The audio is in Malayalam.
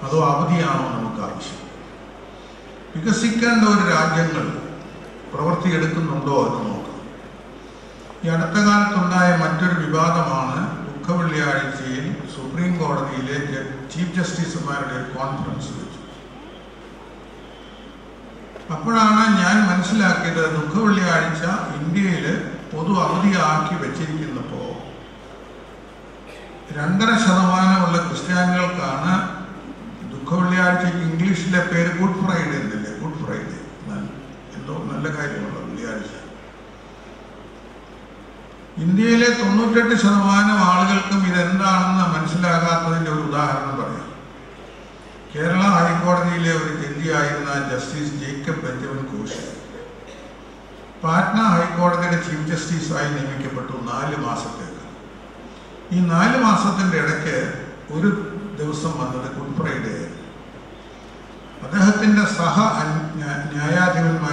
അതോ അവധിയാണോ നമുക്ക് ആവശ്യം? വികസിക്കേണ്ട ഒരു രാജ്യങ്ങൾ പ്രവൃത്തിയെടുക്കുന്നുണ്ടോ എന്ന് നോക്കാം. ഈ അടുത്ത കാലത്തുണ്ടായ മറ്റൊരു വിവാദമാണ് ദുഃഖവെള്ളിയാഴ്ചയിൽ സുപ്രീം കോടതിയിലെ ചീഫ് ജസ്റ്റിസുമാരുടെ കോൺഫറൻസ് വെച്ചു. അപ്പോഴാണ് ഞാൻ മനസ്സിലാക്കിയത്, ദുഃഖവെള്ളിയാഴ്ച ഇന്ത്യയിൽ പൊതു അവധിയാക്കി വെച്ചിരിക്കുന്നപ്പോൾ 2.5% ക്രിസ്ത്യാനികൾക്കാണ് ദുഃഖവെള്ളിയാഴ്ചയ്ക്ക് ഇംഗ്ലീഷിലെ പേര് ഗുഡ് ഫ്രൈഡേ എന്നില്ലേ? ഗുഡ് ഫ്രൈഡേ എന്തോ നല്ല കാര്യമുള്ള വെള്ളിയാഴ്ച. ഇന്ത്യയിലെ 98% ആളുകൾക്കും ഇതെന്താണെന്ന് മനസ്സിലാകാത്തതിൻ്റെ ഒരു ഉദാഹരണം പറയാം. കേരള ഹൈക്കോടതിയിലെ ഒരു ജഡ്ജിയായിരുന്ന justice Jacob Benjamin Ghosh Patna ഹൈക്കോടതിയുടെ ചീഫ് ജസ്റ്റിസായി നിയമിക്കപ്പെട്ടു 4 മാസത്തേക്ക്. ഈ 4 മാസത്തിൻ്റെ ഇടയ്ക്ക് ഒരു ദിവസം വന്നത് ഗുഡ് ഫ്രൈഡേ. അദ്ദേഹത്തിൻ്റെ ന്യായാധിപന്മാർ